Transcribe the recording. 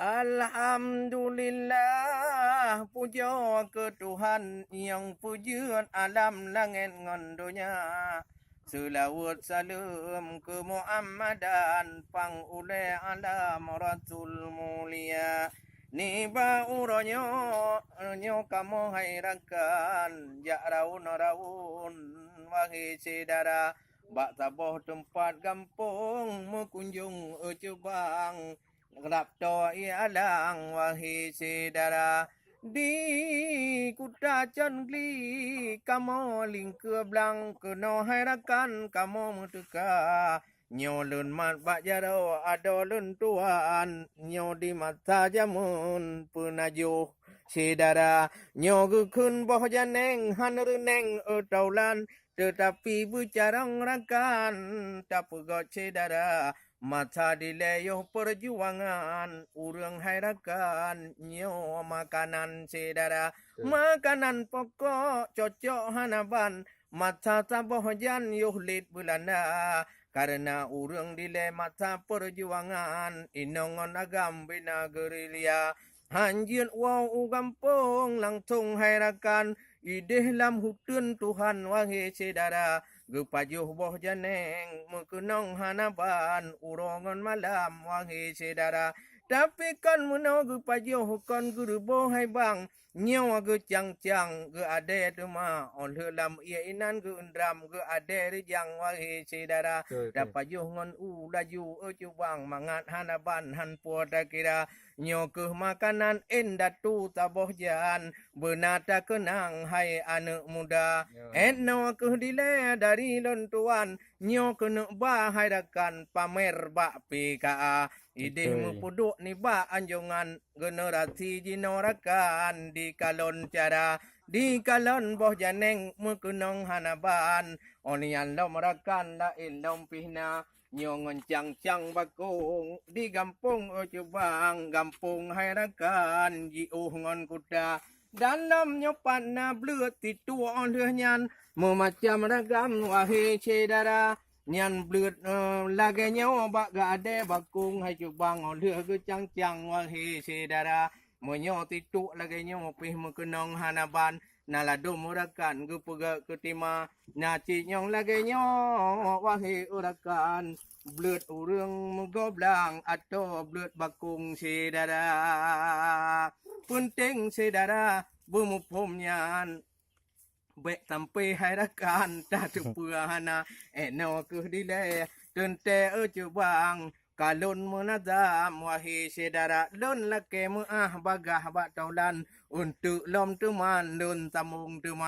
Alhamdulillah, puja ke Tuhan yang pujian alam langit ngan dunia. Selawat salam ke Muhammadan pang ule alam rasul mulia. Ni ba uronyo nyo kamu hairakan ya raun wahai saudara. Bak taboh tempat kampung mengunjung ujubang. Kerap to ialang wahai saudara di kuta congli kamu lingke blang keno hairakan kamu mutuka nyolun mat bak jaro ado lun tuan nyo di mata jamun penajuh saudara nyo gukun boh janeng hanreneng utaulan tetapi bicarang rakan tak pegot saudara. Mata dileyoh perjuangan urang hairakan nyo makanan saudara makanan pokok cocok hanaban mata taboh jan yuhlit belanda karena urang dile mata perjuangan inongon agam bina gerilya hanjir wow gampung langsung hairakan ideh lam hutun Tuhan wahai saudara gepajuh boh janeng mekenong hanaban urongan malam wahai saudara tapi kan meno gepajuh kon guru boh hai bang nyawa ge cang-cang ge ade tuma oleh lam ia inan ge undram ge ade rijang wahai saudara dapajuh ngon laju uju bang mangat hanaban han puada kira nyokeh makanan endatu taboh jan benata kenang hai anak muda etno keh dile dari lontuan nyo kena ba hairakan pamer bak PKA ideh mepuduk ni ba anjongan generasi jinorakan di kalon cara di kalon boh janeng mekenong hanaban onian lom rakan la ilom pihna nyongon cang-cang bakung di kampung Ojubang kampung hairakan jiuh ngon kuda dalam nyopan na belut titu oleh nyan memacam ragam wahai saudara nyan belut lagi nyawa bak ga ade bakung hai Jubang oleh ke cang-cang wahai saudara menyo titu lagi nyawa pih mekenong hanaban nalado murakan gu pega ketima naci nyong lagi nyo wahai urakan belut urang megoblang atau belut bakung saudara penting saudara bumupumnyan baik sampai hairakan tak terpuahana eno ke dile tente Ujubang kalun menazam wahai saudara lun lake muah bagah bak taulan untuk lom teman lun tamung teman